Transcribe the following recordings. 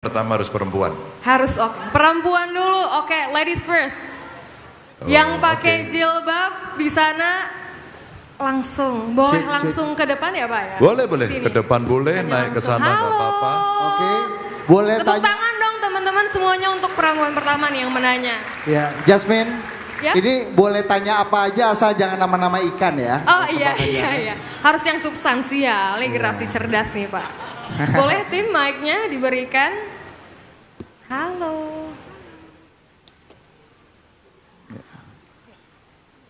Pertama harus perempuan. Harus oke. Perempuan dulu, oke. Ladies first. Yang pakai jilbab di sana langsung, boleh langsung ke depan ya Pak ya? Boleh, Sini. ke depan boleh, naik ke sana nggak apa-apa. Oke, boleh Tepuk tanya. tangan dong teman-teman semuanya untuk perempuan pertama nih yang menanya. Ya, Jasmine. Ya? Ini boleh tanya apa aja asal jangan nama-nama ikan ya. Oh iya. Harus yang substansial, ini generasi cerdas nih Pak. Boleh tim mic-nya diberikan? Halo.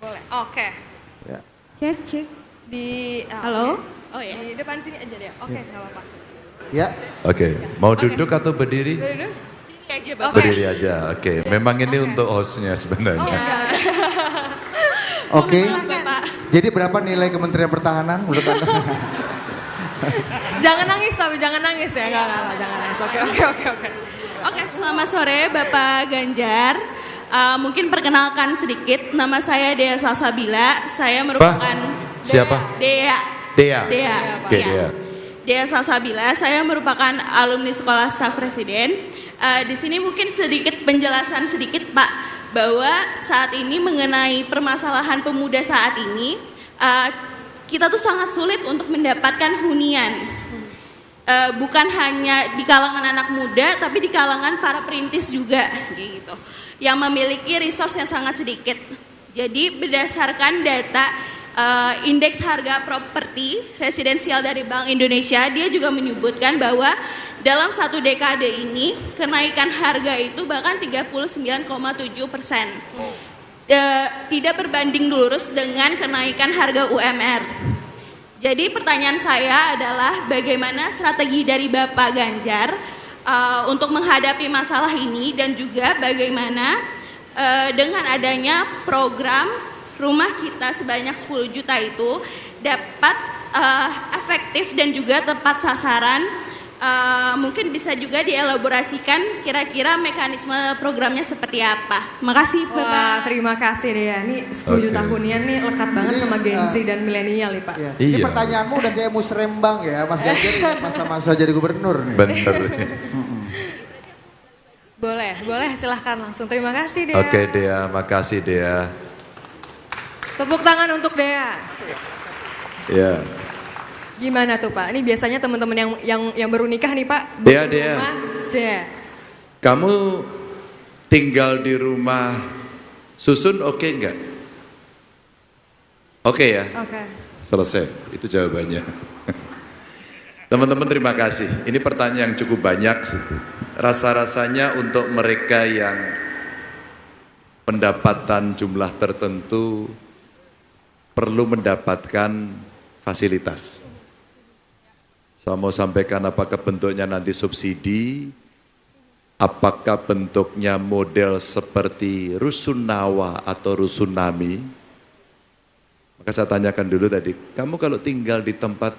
Boleh, oke. Ya. Cek. Di Halo? oke. Oh ya. Di depan sini aja deh. Oke, nggak apa-apa. Ya. Oke, mau duduk atau berdiri? Duduk. Diri aja Oke. Bapak. Berdiri aja, oke. Memang ini untuk hostnya sebenarnya. Oke. Maaf, Bapak. Jadi berapa nilai Kementerian Pertahanan menurut Anda? Jangan nangis tapi jangan nangis ya. Enggak, jangan nangis. Oke. Oke, selamat sore Bapak Ganjar. Mungkin perkenalkan sedikit, nama saya Dea Salsabila. Saya merupakan Siapa? Dea. Dea. Oke, Iya. Dea. Dea Salsabila. Saya merupakan alumni Sekolah Staf Presiden. Di sini mungkin sedikit penjelasan sedikit Pak, bahwa saat ini mengenai permasalahan pemuda saat ini, kita tuh sangat sulit untuk mendapatkan hunian. Bukan hanya di kalangan anak muda, tapi di kalangan para perintis juga, gitu, yang memiliki resource yang sangat sedikit. Jadi berdasarkan data indeks harga properti residensial dari Bank Indonesia, dia juga menyebutkan bahwa dalam satu dekade ini kenaikan harga itu bahkan 39,7%. Tidak berbanding lurus dengan kenaikan harga UMR. Jadi pertanyaan saya adalah bagaimana strategi dari Bapak Ganjar untuk menghadapi masalah ini, dan juga bagaimana dengan adanya program rumah kita sebanyak 10 juta itu dapat efektif dan juga tepat sasaran. Mungkin bisa juga dielaborasikan kira-kira mekanisme programnya seperti apa. Makasih Bapak. Wah, terima kasih deh ya. Ini 10 juta hunian nih lekat banget Ini, sama Gen Z dan milenial nih Pak. Ya. Iya. Ini pertanyaanmu udah kayak musrembang ya, Mas Ganjar masa-masa jadi gubernur nih. Bener. Boleh silahkan langsung. Terima kasih Dea. Oke, Dea, makasih Dea. Tepuk tangan untuk Dea. Ya. Gimana tuh Pak? Ini biasanya teman-teman yang baru nikah nih Pak. Dea. Rumah, Kamu tinggal di rumah susun oke nggak? Oke ya? Oke. Selesai, itu jawabannya. Teman-teman terima kasih. Ini pertanyaan yang cukup banyak. Rasa-rasanya untuk mereka yang pendapatan jumlah tertentu perlu mendapatkan fasilitas. Saya mau sampaikan apakah bentuknya nanti subsidi, apakah bentuknya model seperti rusunawa atau rusunami. Maka saya tanyakan dulu tadi, kamu kalau tinggal di tempat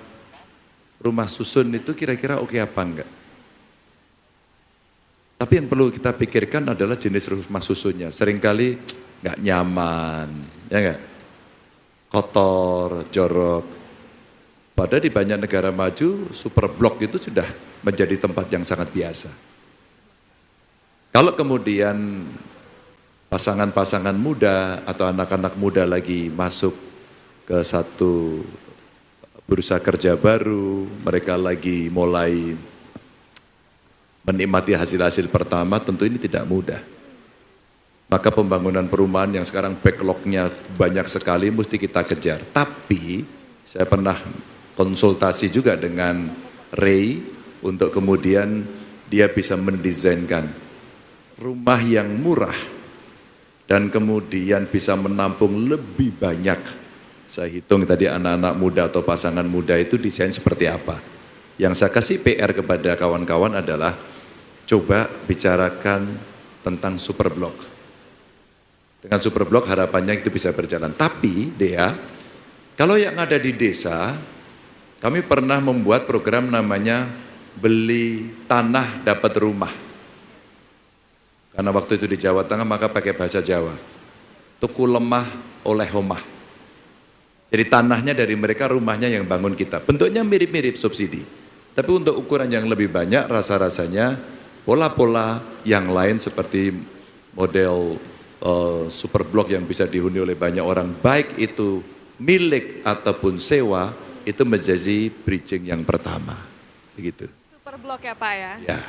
rumah susun itu kira-kira oke apa enggak? Tapi yang perlu kita pikirkan adalah jenis rumah susunnya. Seringkali enggak nyaman, ya enggak? Kotor, jorok. Padahal di banyak negara maju, super blok itu sudah menjadi tempat yang sangat biasa. Kalau kemudian pasangan-pasangan muda atau anak-anak muda lagi masuk ke satu bursa kerja baru, mereka lagi mulai menikmati hasil-hasil pertama, tentu ini tidak mudah. Maka pembangunan perumahan yang sekarang backlognya banyak sekali mesti kita kejar. Tapi saya pernah konsultasi juga dengan Ray untuk kemudian dia bisa mendesainkan rumah yang murah dan kemudian bisa menampung lebih banyak. Saya hitung tadi anak-anak muda atau pasangan muda itu desain seperti apa. Yang saya kasih PR kepada kawan-kawan adalah coba bicarakan tentang super blok. Dengan super blok harapannya itu bisa berjalan. Tapi Dea, kalau yang ada di desa, kami pernah membuat program namanya beli tanah dapat rumah. Karena waktu itu di Jawa Tengah maka pakai bahasa Jawa. Tuku lemah oleh homah. Jadi tanahnya dari mereka, rumahnya yang bangun kita. Bentuknya mirip-mirip subsidi. Tapi untuk ukuran yang lebih banyak, rasa-rasanya pola-pola yang lain seperti model super blok yang bisa dihuni oleh banyak orang, baik itu milik ataupun sewa, itu menjadi bridging yang pertama. Begitu. Super blok ya Pak ya? Ya.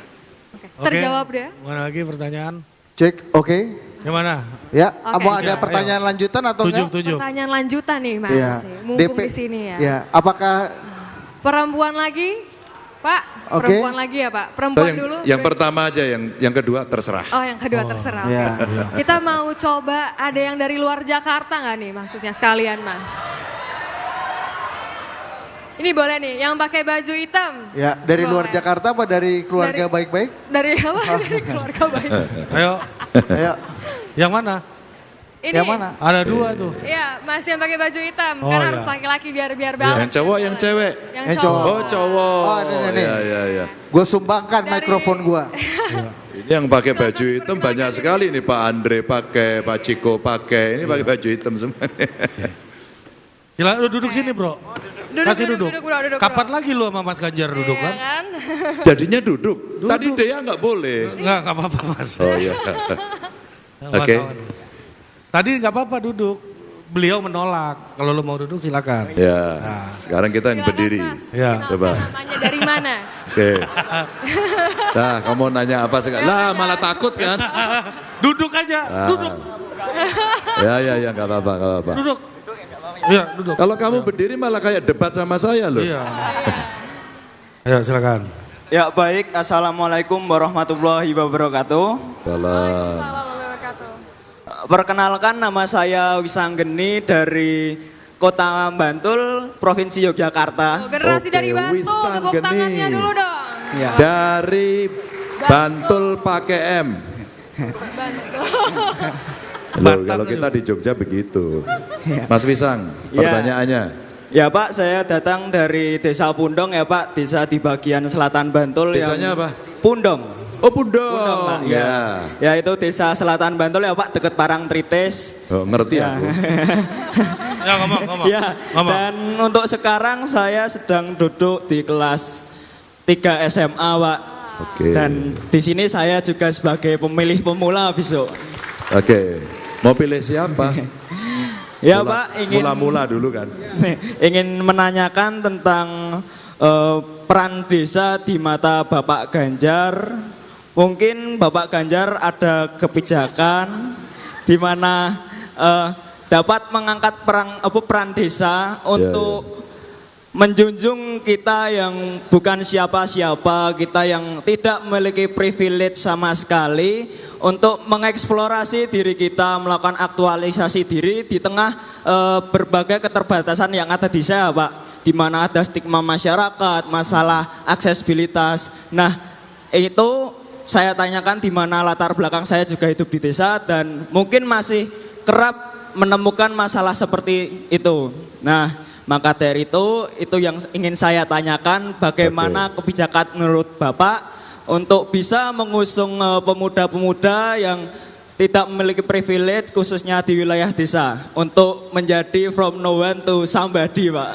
Oke. Oke, Terjawab deh. Mana lagi pertanyaan? Cek, oke. Yang mana? Ya, Oke. mau ada Ya, pertanyaan lanjutan atau enggak? Tujuh. Pertanyaan lanjutan nih Mas. Iya. Mumpung di sini ya. Ya, apakah Perempuan lagi? Pak, Oke. perempuan lagi ya Pak? Perempuan Saya dulu? yang pertama aja, yang kedua terserah. Oh yang kedua terserah. ya. Oke. Kita mau coba ada yang dari luar Jakarta nggak nih maksudnya sekalian Mas? Ini boleh nih, yang pakai baju hitam. Ya, dari luar Boleh. Jakarta apa dari keluarga Dari- baik-baik? Dari apa? Dari keluarga baik. Ayo, Ayo, yang mana? Ini. yang mana? Ada dua tuh. Iya, Mas yang pakai baju hitam. Oh, Karena iya. harus laki-laki biar balance. Yang cowok, yang cewek. Yang Yang cowok. cowok. Oh cowok. Oh, ini. Ya. Gue sumbangkan Dari- mikrofon gue. Ini yang pakai baju hitam banyak sekali nih, Pak Andre pakai, Pak Ciko pakai, ini pakai baju hitam semua. Silakan duduk sini bro. Kasih duduk. Duduk, Kapan lagi lu sama Mas Ganjar duduk Iya kan? kan? Jadinya duduk. Tadi Dea nggak boleh. Enggak apa-apa Mas. Oh iya. Kawan-kawan, Oke. Mas. Tadi nggak apa-apa duduk. Beliau menolak. Kalau lu mau duduk silakan. Ya, sekarang kita yang Silakan, berdiri. Mas. Ya. Kenalkan Coba. namanya dari mana? Oke. Nah, kamu nanya apa sekarang? Lah, malah takut kan? Duduk aja, duduk. Ya, nggak apa-apa. Duduk. Iya, duduk. Kalau kamu berdiri malah kayak debat sama saya loh. Iya. Ayo silakan. Ya baik, Assalamualaikum warahmatullahi wabarakatuh. Salam. Waalaikumsalam warahmatullahi wabarakatuh. Perkenalkan nama saya Wisanggeni dari Kota Bantul, Provinsi Yogyakarta. Oh, generasi Oke, dari Bantul, Wisan tepuk Geni. tangannya dulu dong. Ya. Dari Bantul pakai M. Loh, kalau kita di Jogja begitu. Mas Wisang, Ya. pertanyaannya. Ya Pak, saya datang dari Desa Pundong ya Pak, desa di bagian selatan Bantul. Desanya yang apa? Pundong. Oh, Pundong. Pundong Pak, Ya. ya itu desa selatan Bantul ya Pak, dekat Parangtritis. Oh, ngerti Ya. aku. Ya ngomong. Ya, Ngomong. dan untuk sekarang saya sedang duduk di kelas 3 SMA Pak. Oke. Dan di sini saya juga sebagai pemilih pemula besok. Oke. Mau pilih siapa? Ya Pak, ingin Mula-mula dulu kan. ingin menanyakan tentang peran desa di mata Bapak Ganjar. Mungkin Bapak Ganjar ada kebijakan di mana dapat mengangkat peran desa untuk menjunjung kita yang bukan siapa-siapa, kita yang tidak memiliki privilege sama sekali untuk mengeksplorasi diri kita, melakukan aktualisasi diri di tengah berbagai keterbatasan yang ada di saya Pak, di mana ada stigma masyarakat, masalah aksesibilitas. Nah, itu saya tanyakan di mana latar belakang saya juga hidup di desa dan mungkin masih kerap menemukan masalah seperti itu. Nah, maka dari itu yang ingin saya tanyakan, bagaimana kebijakan menurut Bapak untuk bisa mengusung pemuda-pemuda yang tidak memiliki privilege khususnya di wilayah desa untuk menjadi from no one to somebody Pak.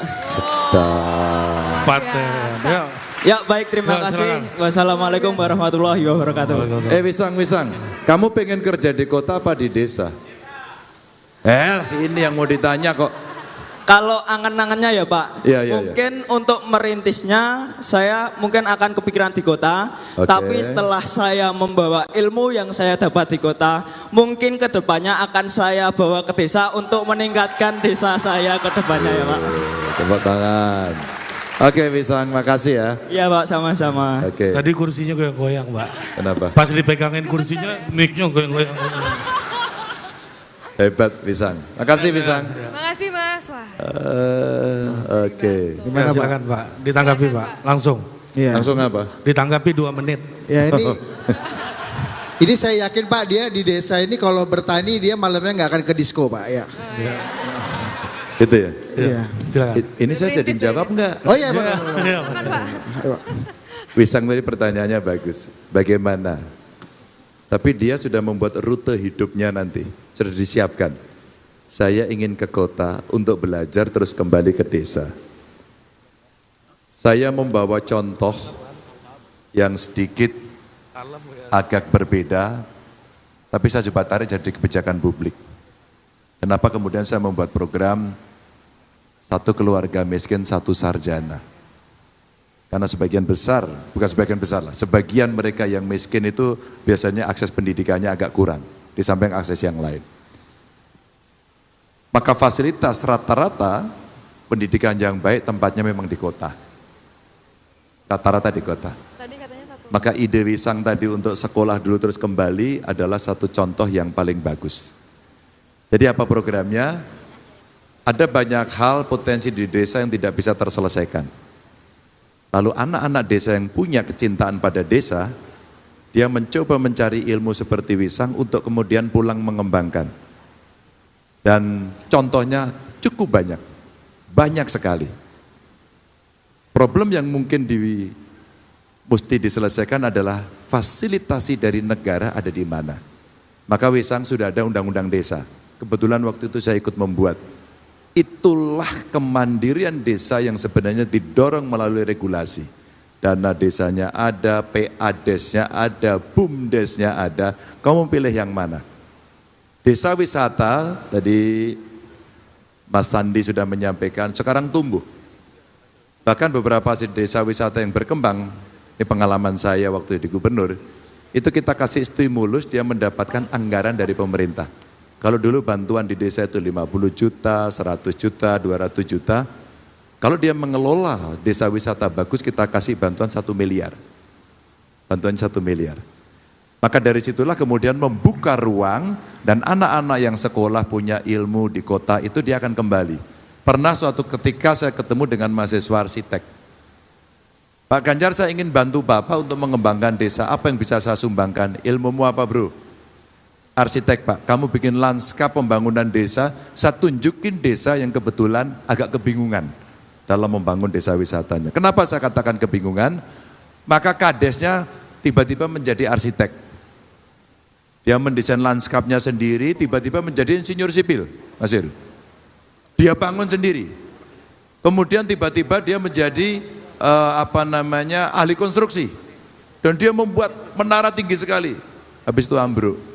Paten. Ya. Ya baik, terima Ya, kasih. silakan. Wassalamualaikum warahmatullahi wabarakatuh. Wisang, kamu pengen kerja di kota apa di desa? Ini yang mau ditanya kok. Kalau angan-angannya ya Pak, Iya, iya, mungkin untuk merintisnya saya mungkin akan kepikiran di kota, Oke. tapi setelah saya membawa ilmu yang saya dapat di kota, mungkin kedepannya akan saya bawa ke desa untuk meningkatkan desa saya ke depannya ya Pak. Tepuk tangan. Oke, Wisang, makasih ya. Iya Pak, sama-sama. Oke. Tadi kursinya goyang-goyang Mbak. Kenapa? Pas dipegangin kursinya, mic-nya goyang-goyang. Hebat, Wisang. Makasih, Wisang. Makasih Mas. Wah. Oke. Gimana, Ya, silakan Pak, ditanggapi Silakan, Pak, Pak. langsung. Iya. Langsung apa? Ditanggapi 2 menit. Ya ini saya yakin Pak, dia di desa ini kalau bertani dia malamnya nggak akan ke disco Pak ya. Gitu ya? Iya. Silakan. Ini saya jadi jawab enggak? Oh iya Pak. Iya, Silakan, Pak. Ayo, Pak. Wisang tadi pertanyaannya bagus. Bagaimana? Tapi dia sudah membuat rute hidupnya nanti. Sudah disiapkan. Saya ingin ke kota untuk belajar terus kembali ke desa. Saya membawa contoh yang sedikit agak berbeda, tapi saya coba tarik jadi kebijakan publik. Kenapa kemudian saya membuat program satu keluarga miskin, satu sarjana. Karena sebagian besar, bukan sebagian besar lah, sebagian mereka yang miskin itu biasanya akses pendidikannya agak kurang, di samping akses yang lain. Maka fasilitas rata-rata pendidikan yang baik tempatnya memang di kota. Rata-rata di kota. Tadi katanya satu. Maka ide Wisang tadi untuk sekolah dulu terus kembali adalah satu contoh yang paling bagus. Jadi apa programnya? Ada banyak hal potensi di desa yang tidak bisa terselesaikan. Lalu anak-anak desa yang punya kecintaan pada desa, dia mencoba mencari ilmu seperti Wisang untuk kemudian pulang mengembangkan. Dan contohnya cukup banyak sekali. Problem yang mungkin mesti diselesaikan adalah fasilitasi dari negara ada di mana. Maka Wisang sudah ada undang-undang desa. Kebetulan waktu itu saya ikut membuat. Itulah kemandirian desa yang sebenarnya didorong melalui regulasi. Dana desanya ada, PADES-nya ada, BUMDES-nya ada. Kamu pilih yang mana? Desa wisata, tadi Mas Sandi sudah menyampaikan, sekarang tumbuh. Bahkan beberapa desa wisata yang berkembang, ini pengalaman saya waktu di gubernur, itu kita kasih stimulus, dia mendapatkan anggaran dari pemerintah. Kalau dulu bantuan di desa itu 50 juta, 100 juta, 200 juta. Kalau dia mengelola desa wisata bagus, kita kasih bantuan 1 miliar. Bantuan 1 miliar. Maka dari situlah kemudian membuka ruang dan anak-anak yang sekolah punya ilmu di kota itu dia akan kembali. Pernah suatu ketika saya ketemu dengan mahasiswa arsitek. Pak Ganjar, saya ingin bantu Bapak untuk mengembangkan desa. Apa yang bisa saya sumbangkan? Ilmumu apa, bro? Arsitek, Pak, kamu bikin lanskap pembangunan desa, saya tunjukin desa yang kebetulan agak kebingungan dalam membangun desa wisatanya. Kenapa saya katakan kebingungan? Maka kadesnya tiba-tiba menjadi arsitek. Dia mendesain lanskapnya sendiri, tiba-tiba menjadi insinyur sipil, Mas Heru. Dia bangun sendiri. Kemudian tiba-tiba dia menjadi ahli konstruksi. Dan dia membuat menara tinggi sekali. Habis itu ambruk.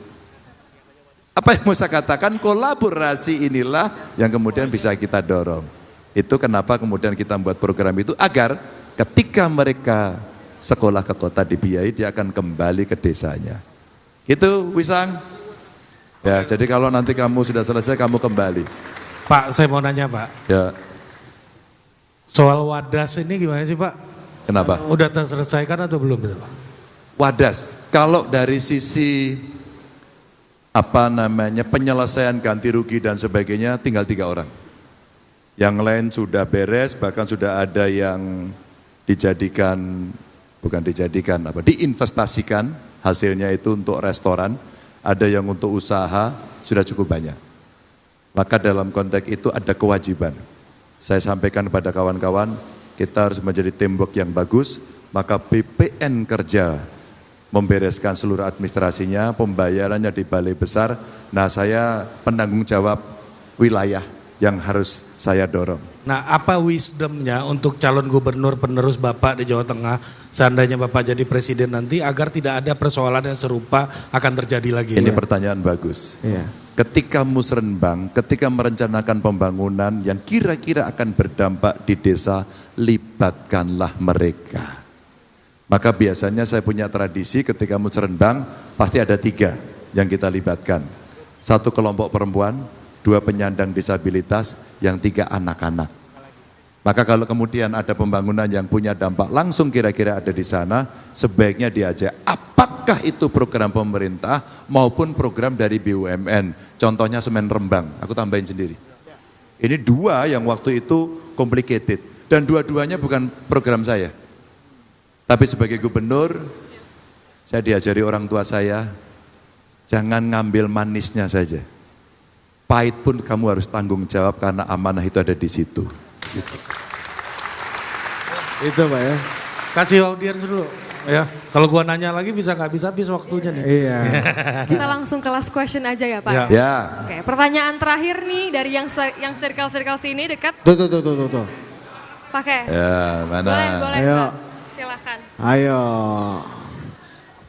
Apa yang mau saya katakan, kolaborasi inilah yang kemudian bisa kita dorong. Itu kenapa kemudian kita membuat program itu agar ketika mereka sekolah ke kota dibiayai, dia akan kembali ke desanya. Gitu, Wisang. Ya, jadi kalau nanti kamu sudah selesai, kamu kembali. Pak, saya mau nanya Pak. Ya. Soal Wadas ini gimana sih Pak? Kenapa? Udah terselesaikan atau belum? Wadas, kalau dari sisi penyelesaian ganti rugi dan sebagainya tinggal 3 orang. Yang lain sudah beres, bahkan sudah ada yang diinvestasikan hasilnya itu untuk restoran, ada yang untuk usaha, sudah cukup banyak. Maka dalam konteks itu ada kewajiban. Saya sampaikan kepada kawan-kawan, kita harus menjadi teamwork yang bagus, maka BPN kerja membereskan seluruh administrasinya, pembayarannya di balai besar. Nah, saya penanggung jawab wilayah yang harus saya dorong. Nah, apa wisdomnya untuk calon gubernur penerus Bapak di Jawa Tengah, seandainya Bapak jadi presiden nanti, agar tidak ada persoalan yang serupa akan terjadi lagi? Ini pertanyaan bagus. Iya. Ketika musrenbang, ketika merencanakan pembangunan yang kira-kira akan berdampak di desa, libatkanlah mereka. Maka biasanya saya punya tradisi ketika musrenbang pasti ada 3 yang kita libatkan. 1 kelompok perempuan, 2 penyandang disabilitas, yang 3 anak-anak. Maka kalau kemudian ada pembangunan yang punya dampak langsung kira-kira ada di sana, sebaiknya diajak apakah itu program pemerintah maupun program dari BUMN. Contohnya semen Rembang, aku tambahin sendiri. Ini 2 yang waktu itu complicated dan dua-duanya bukan program saya. Tapi sebagai gubernur, saya diajari orang tua saya, jangan ngambil manisnya saja. Pahit pun kamu harus tanggung jawab karena amanah itu ada di situ. Gitu. Itu Pak ya. Kasih audiens dulu. Ya, kalau gua nanya lagi bisa nggak bisa habis waktunya nih. Iya. Kita langsung ke last question aja ya Pak. Ya. Ya, Oke, pertanyaan terakhir nih dari yang circle-circle sini dekat. Tuh. Pakai. ya mana? Boleh Ayo. Pak. Silakan. Ayo.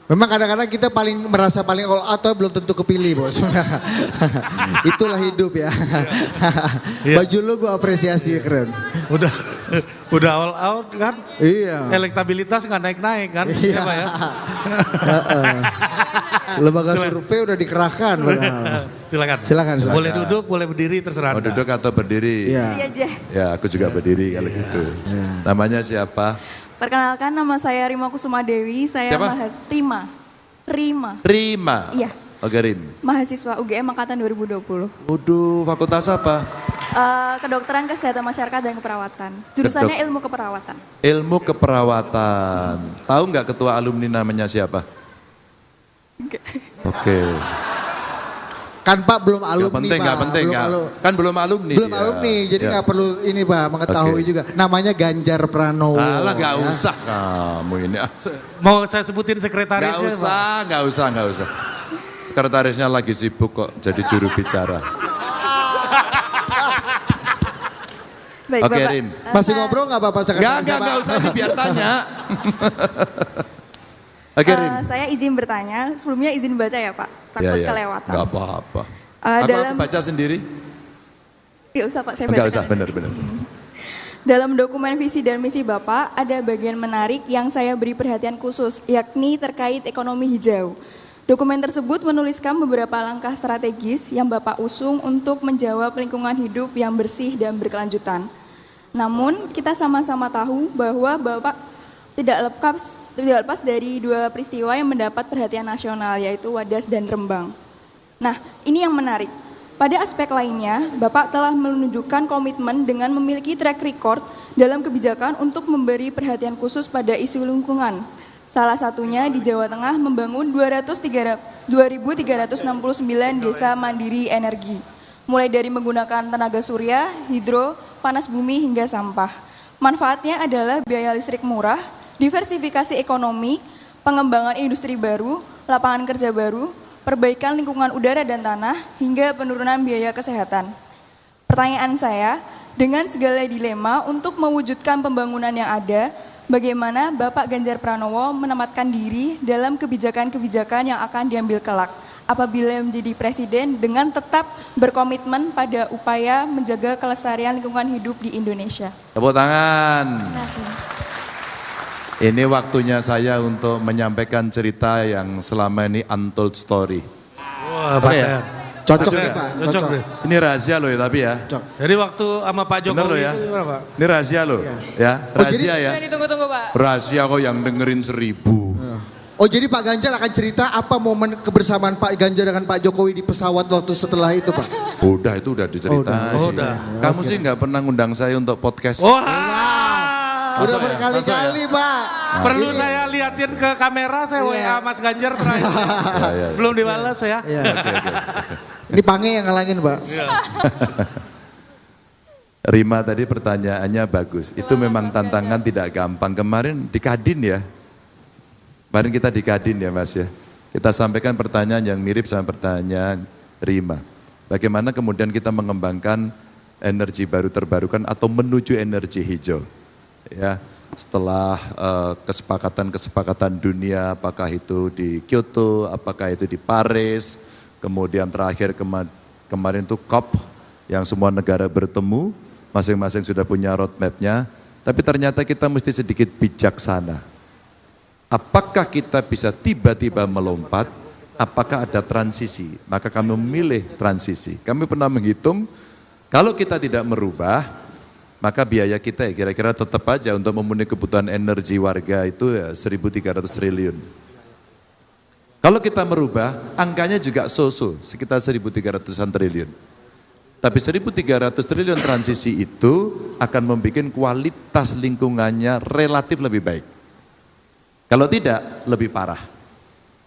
Memang kadang-kadang kita merasa paling all out atau belum tentu kepilih bos. Itulah hidup ya. Iya. Baju lu gue apresiasi keren. Udah all out kan? Iya. Elektabilitas nggak naik-naik kan? Iya. Pak ya? Lembaga survei udah dikerahkan. Silakan. Silakan. Boleh duduk, boleh berdiri, terserah Mau Anda. duduk atau berdiri? Iya. aja. Ya, aku juga berdiri kalau gitu. Namanya siapa? Perkenalkan nama saya Rima Kusuma Dewi, saya Siapa? Rima. Rima. Iya. Oke, Rim. Mahasiswa UGM angkatan 2020. Waduh, fakultas apa? Kedokteran Kesehatan Masyarakat dan Keperawatan. Jurusannya Ilmu Keperawatan. Ilmu keperawatan. Tahu nggak ketua alumni namanya siapa? Oke. Kan Pak belum alumni Nggak penting, Pak. nggak. Kan belum alumni. Belum dia. alumni, jadi Ya. nggak perlu ini Pak mengetahui Oke. juga. Namanya Ganjar Pranowo. Alah, nggak ya. usah kamu ini. Mau saya sebutin sekretarisnya? Nggak usah. Sekretarisnya lagi sibuk kok jadi juru bicara. Baik, Oke, Bapak. Rim. Masih ngobrol nggak Bapak sekretaris? Nggak usah, ini biar tanya. Oke, Rim. Saya izin bertanya, sebelumnya izin baca ya Pak, takut kelewatan. Nggak apa-apa. Dalam, Aku baca sendiri? Nggak usah Pak, saya Nggak bacakan. usah, benar. Dalam dokumen visi dan misi Bapak, ada bagian menarik yang saya beri perhatian khusus, yakni terkait ekonomi hijau. Dokumen tersebut menuliskan beberapa langkah strategis yang Bapak usung untuk menjawab lingkungan hidup yang bersih dan berkelanjutan. Namun, kita sama-sama tahu bahwa Bapak tidak lepas dari dua peristiwa yang mendapat perhatian nasional, yaitu Wadas dan Rembang. Nah, ini yang menarik. Pada aspek lainnya, Bapak telah menunjukkan komitmen dengan memiliki track record dalam kebijakan untuk memberi perhatian khusus pada isu lingkungan. Salah satunya di Jawa Tengah membangun 2.369 desa mandiri energi. Mulai dari menggunakan tenaga surya, hidro, panas bumi hingga sampah. Manfaatnya adalah biaya listrik murah, diversifikasi ekonomi, pengembangan industri baru, lapangan kerja baru, perbaikan lingkungan udara dan tanah, hingga penurunan biaya kesehatan. Pertanyaan saya, dengan segala dilema untuk mewujudkan pembangunan yang ada, bagaimana Bapak Ganjar Pranowo menempatkan diri dalam kebijakan-kebijakan yang akan diambil kelak apabila menjadi presiden dengan tetap berkomitmen pada upaya menjaga kelestarian lingkungan hidup di Indonesia. Tepuk tangan. Terima kasih. Ini waktunya saya untuk menyampaikan cerita yang selama ini untold story. Wah, Oke Pak. ya? Cocok Cocok nih ya? Pak, Cocok cocok. deh. Ini rahasia loh ya tapi ya. Jadi waktu sama Pak Bener Jokowi loh ya. itu gimana Pak? Ini rahasia loh. Ya, Oh, rahasia ya. Jangan ditunggu-tunggu Pak. Rahasia kok yang dengerin 1000. Oh jadi Pak Ganjar akan cerita apa momen kebersamaan Pak Ganjar dengan Pak Jokowi di pesawat waktu setelah itu Pak? Udah itu udah diceritain. Oh, udah. Kamu sih nggak pernah ngundang saya untuk podcast. Wah, Udah Masa ya? berkali-kali Pak. perlu saya liatin ke kamera, saya WA Mas Ganjar terakhir. Ya. Belum dibalas ya. Iya. Ini Pange yang ngalangin Pak. Rima tadi pertanyaannya bagus. Itu memang tantangan tidak gampang. Kemarin di Kadin ya. Kemarin kita di Kadin ya Mas ya. Kita sampaikan pertanyaan yang mirip sama pertanyaan Rima. Bagaimana kemudian kita mengembangkan energi baru terbarukan atau menuju energi hijau. Ya, setelah kesepakatan-kesepakatan dunia, apakah itu di Kyoto, apakah itu di Paris, kemudian terakhir kemarin itu COP yang semua negara bertemu, masing-masing sudah punya roadmap-nya, tapi ternyata kita mesti sedikit bijaksana. Apakah kita bisa tiba-tiba melompat, apakah ada transisi? Maka kami memilih transisi. Kami pernah menghitung, kalau kita tidak merubah, maka biaya kita ya kira-kira tetap aja untuk memenuhi kebutuhan energi warga itu ya 1.300 triliun. Kalau kita merubah, angkanya juga so-so, sekitar 1.300-an triliun. Tapi 1.300 triliun transisi itu akan membuat kualitas lingkungannya relatif lebih baik. Kalau tidak, lebih parah.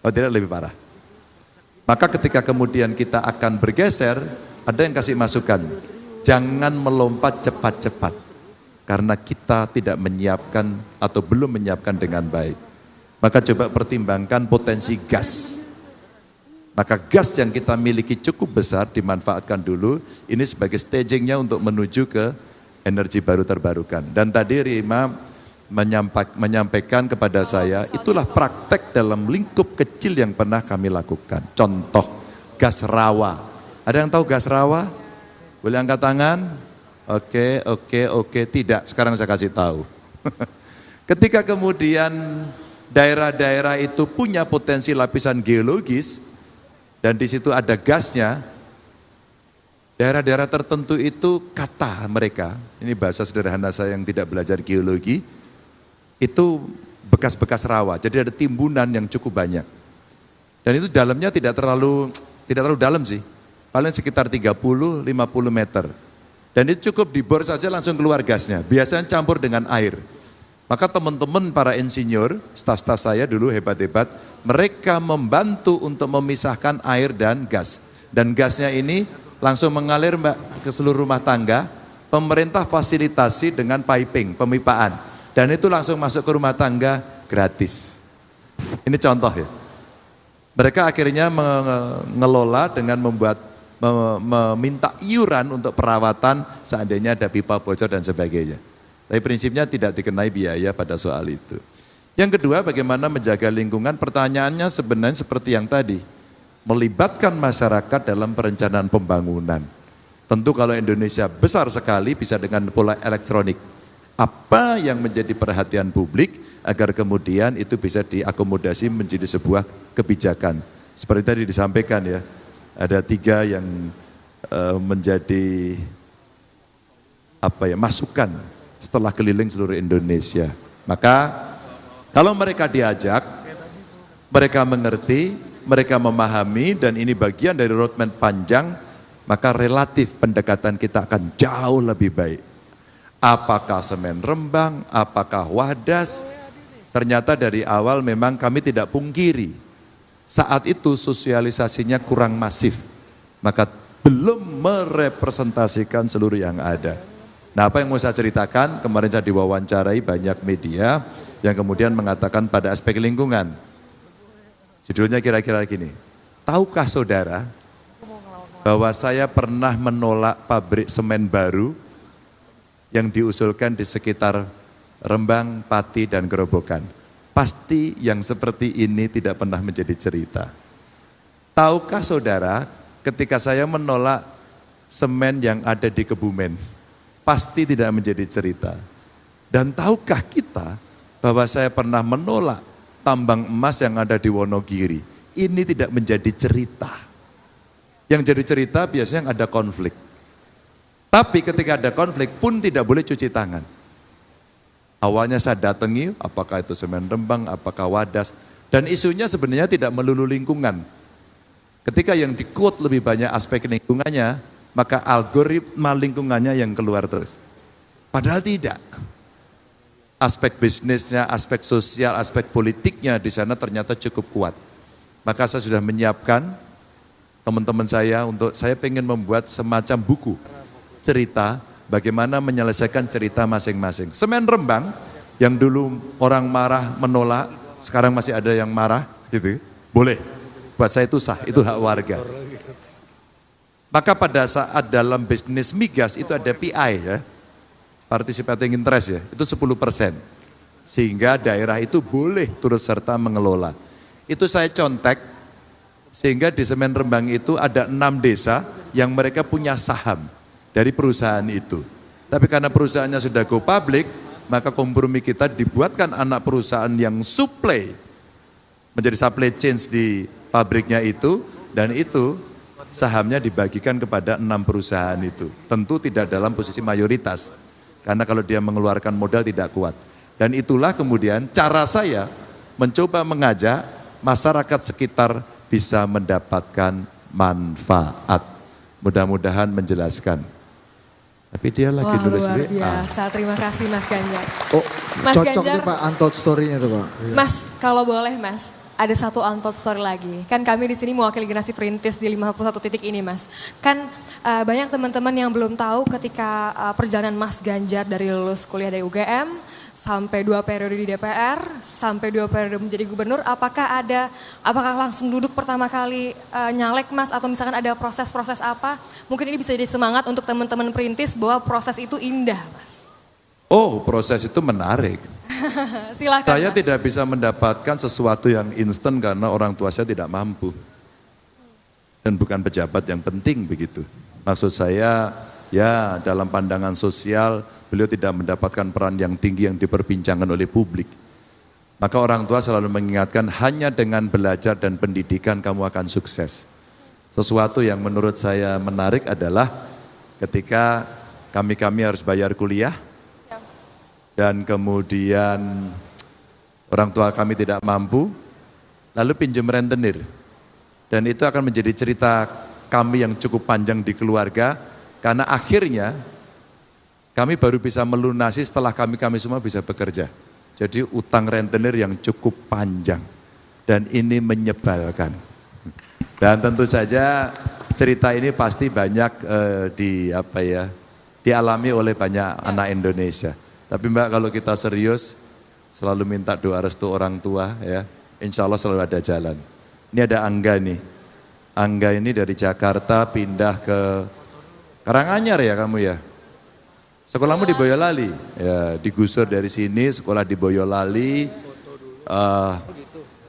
Kalau tidak, lebih parah. Maka ketika kemudian kita akan bergeser, ada yang kasih masukan. Jangan melompat cepat-cepat. Karena kita tidak menyiapkan atau belum menyiapkan dengan baik. Maka coba pertimbangkan potensi gas. Maka gas yang kita miliki cukup besar dimanfaatkan dulu. Ini sebagai stagingnya untuk menuju ke energi baru terbarukan. Dan tadi Rima menyampaikan kepada saya, itulah praktek dalam lingkup kecil yang pernah kami lakukan. Contoh, gas rawa. Ada yang tahu gas rawa? Boleh angkat tangan? Oke, tidak. Sekarang saya kasih tahu. Ketika kemudian daerah-daerah itu punya potensi lapisan geologis, dan di situ ada gasnya, daerah-daerah tertentu itu kata mereka, ini bahasa sederhana saya yang tidak belajar geologi, itu bekas-bekas rawa, jadi ada timbunan yang cukup banyak. Dan itu dalamnya tidak terlalu dalam sih, paling sekitar 30-50 meter. Dan itu cukup dibor saja langsung keluar gasnya, biasanya campur dengan air. Maka teman-teman para insinyur, staf-staf saya dulu hebat-hebat, mereka membantu untuk memisahkan air dan gas. Dan gasnya ini langsung mengalir ke seluruh rumah tangga, pemerintah fasilitasi dengan piping, pemipaan. Dan itu langsung masuk ke rumah tangga gratis. Ini contoh ya. Mereka akhirnya mengelola dengan meminta iuran untuk perawatan seandainya ada pipa bocor dan sebagainya. Tapi prinsipnya tidak dikenai biaya pada soal itu. Yang kedua, bagaimana menjaga lingkungan? Pertanyaannya sebenarnya seperti yang tadi. Melibatkan masyarakat dalam perencanaan pembangunan. Tentu kalau Indonesia besar sekali bisa dengan pola elektronik. Apa yang menjadi perhatian publik agar kemudian itu bisa diakomodasi menjadi sebuah kebijakan. Seperti tadi disampaikan ya, ada 3 yang menjadi masukan setelah keliling seluruh Indonesia. Maka kalau mereka diajak, mereka mengerti, mereka memahami, dan ini bagian dari roadmap panjang, maka relatif pendekatan kita akan jauh lebih baik. Apakah semen Rembang, apakah Wadas, ternyata dari awal memang kami tidak pungkiri. Saat itu sosialisasinya kurang masif, maka belum merepresentasikan seluruh yang ada. Nah, apa yang mau saya ceritakan, kemarin saya diwawancarai banyak media yang kemudian mengatakan pada aspek lingkungan. Judulnya kira-kira gini, tahukah saudara bahwa saya pernah menolak pabrik semen baru yang diusulkan di sekitar Rembang, Pati, dan Gerobokan. Pasti yang seperti ini tidak pernah menjadi cerita. Tahukah saudara, ketika saya menolak semen yang ada di Kebumen, pasti tidak menjadi cerita. Dan tahukah kita bahwa saya pernah menolak tambang emas yang ada di Wonogiri? Ini tidak menjadi cerita. Yang jadi cerita biasanya ada konflik. Tapi ketika ada konflik pun tidak boleh cuci tangan. Awalnya saya datangi, apakah itu semen Rembang, apakah Wadas. Dan isunya sebenarnya tidak melulu lingkungan. Ketika yang di-quote lebih banyak aspek lingkungannya, maka algoritma lingkungannya yang keluar terus. Padahal tidak. Aspek bisnisnya, aspek sosial, aspek politiknya di sana ternyata cukup kuat. Maka saya sudah menyiapkan teman-teman saya untuk saya pengen membuat semacam buku cerita bagaimana menyelesaikan cerita masing-masing. Semen Rembang yang dulu orang marah menolak, sekarang masih ada yang marah, gitu. Boleh. Buat saya itu sah, itu hak warga. Maka pada saat dalam bisnis migas itu ada PI ya, participating interest ya, itu 10%. Sehingga daerah itu boleh turut serta mengelola. Itu saya contek, sehingga di Semen Rembang itu ada 6 desa yang mereka punya saham dari perusahaan itu. Tapi karena perusahaannya sudah go public, maka kompromi kita dibuatkan anak perusahaan yang supply, menjadi supply chain di pabriknya itu, dan itu sahamnya dibagikan kepada 6 perusahaan itu. Tentu tidak dalam posisi mayoritas, karena kalau dia mengeluarkan modal tidak kuat. Dan itulah kemudian cara saya mencoba mengajak masyarakat sekitar bisa mendapatkan manfaat. Mudah-mudahan menjelaskan. Tapi dia lagi nulis luar WA. biasa, terima kasih Mas Ganjar. Oh, Mas cocok Ganjar, nih Pak untold story-nya tuh Pak. Mas, kalau boleh Mas, ada satu untold story lagi. Kan kami di sini mewakili generasi perintis di 51 titik ini Mas. Kan banyak teman-teman yang belum tahu ketika perjalanan Mas Ganjar dari lulus kuliah dari UGM, sampai 2 periode di DPR, sampai 2 periode menjadi gubernur, apakah langsung duduk pertama kali nyalek Mas, atau misalkan ada proses-proses apa? Mungkin ini bisa jadi semangat untuk teman-teman perintis bahwa proses itu indah Mas. Oh, proses itu menarik. Silakan. Saya Mas. tidak bisa mendapatkan sesuatu yang instan karena orang tua saya tidak mampu. Dan bukan pejabat yang penting begitu. Maksud saya, ya dalam pandangan sosial, beliau tidak mendapatkan peran yang tinggi yang diperbincangkan oleh publik. Maka orang tua selalu mengingatkan, hanya dengan belajar dan pendidikan kamu akan sukses. Sesuatu yang menurut saya menarik adalah ketika kami harus bayar kuliah, dan kemudian orang tua kami tidak mampu, lalu pinjam rentenir. Dan itu akan menjadi cerita kami yang cukup panjang di keluarga, karena akhirnya kami baru bisa melunasi setelah kami semua bisa bekerja. Jadi utang rentenir yang cukup panjang, dan ini menyebalkan. Dan tentu saja cerita ini pasti banyak dialami oleh banyak anak Indonesia. Tapi Mbak, kalau kita serius, selalu minta doa restu orang tua ya, insya Allah selalu ada jalan. Ini ada Angga nih. Angga ini dari Jakarta pindah ke Karanganyar ya kamu ya? Sekolahmu di Boyolali? Ya, digusur dari sini, sekolah di Boyolali.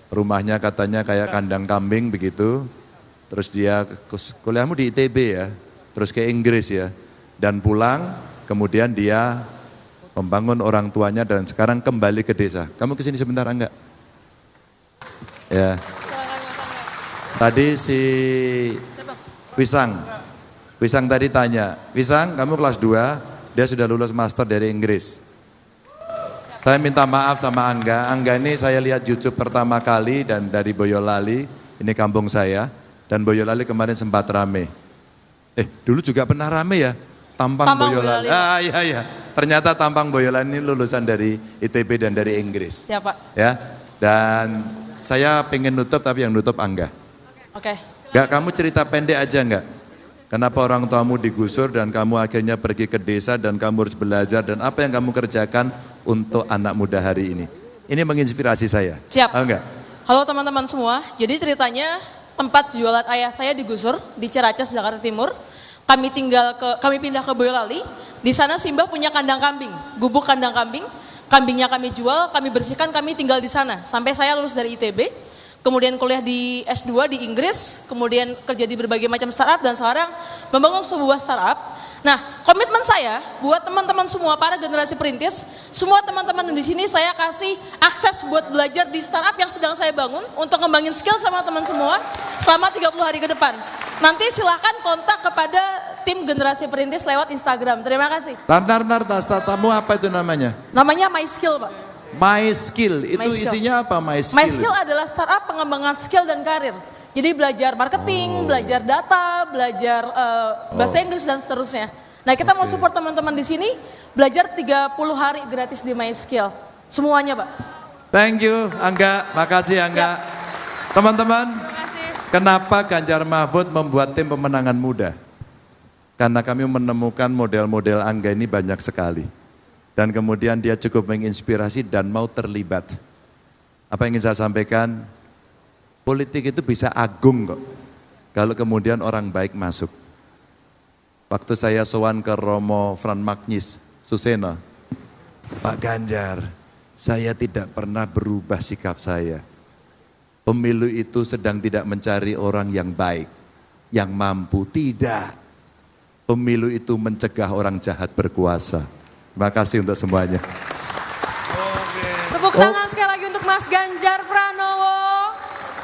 Rumahnya katanya kayak kandang kambing begitu. Terus dia, kuliahmu di ITB ya? Terus ke Inggris ya? Dan pulang, kemudian dia membangun orang tuanya dan sekarang kembali ke desa. Kamu kesini sebentar enggak? Ya. Tadi si Wisang tadi tanya, Wisang kamu kelas 2, dia sudah lulus master dari Inggris. Saya minta maaf sama Angga. Angga ini saya lihat YouTube pertama kali dan dari Boyolali, ini kampung saya. Dan Boyolali kemarin sempat rame. Dulu juga pernah rame ya? Tampang Boyolali. Iya. Ternyata Tampang Boyolali ini lulusan dari ITB dan dari Inggris. Siap, Pak. Ya. Dan saya pengen nutup tapi yang nutup Angga. Oke. Gak, kamu cerita pendek aja enggak? Kenapa orang tuamu digusur dan kamu akhirnya pergi ke desa dan kamu harus belajar dan apa yang kamu kerjakan untuk anak muda hari ini? Ini menginspirasi saya. Siap. Enggak? Halo teman-teman semua. Jadi ceritanya tempat jualan ayah saya digusur di Ciracas, Jakarta Timur. Kami pindah ke Boyolali. Di sana Simbah punya kandang kambing, gubuk kandang kambing. Kambingnya kami jual, kami bersihkan, kami tinggal di sana. Sampai saya lulus dari ITB, kemudian kuliah di S2 di Inggris, kemudian kerja di berbagai macam startup dan sekarang membangun sebuah startup. Nah, komitmen saya buat teman-teman semua, para generasi perintis, semua teman-teman di sini saya kasih akses buat belajar di startup yang sedang saya bangun untuk ngembangin skill sama teman semua selama 30 hari ke depan. Nanti silakan kontak kepada tim generasi perintis lewat Instagram. Terima kasih. Startupmu apa itu namanya? Namanya My Skill, Pak. My Skill, itu My Skill. isinya apa My Skill? My Skill adalah startup pengembangan skill dan karir. Jadi belajar marketing, belajar data, belajar bahasa Inggris dan seterusnya. Nah, kita mau support teman-teman di sini belajar 30 hari gratis di My Skill. Semuanya, Pak. Thank you Angga, makasih Angga. Teman-teman, kenapa Ganjar Mahfud membuat tim pemenangan muda? Karena kami menemukan model-model Angga ini banyak sekali. Dan kemudian dia cukup menginspirasi dan mau terlibat. Apa yang ingin saya sampaikan? Politik itu bisa agung kok, kalau kemudian orang baik masuk. Waktu saya sowan ke Romo Fran Magnis Suseno, Pak Ganjar, saya tidak pernah berubah sikap saya. Pemilu itu sedang tidak mencari orang yang baik, yang mampu, tidak. Pemilu itu mencegah orang jahat berkuasa. Terima kasih untuk semuanya. Tepuk tangan sekali lagi untuk Mas Ganjar Pranowo.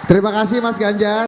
Terima kasih Mas Ganjar.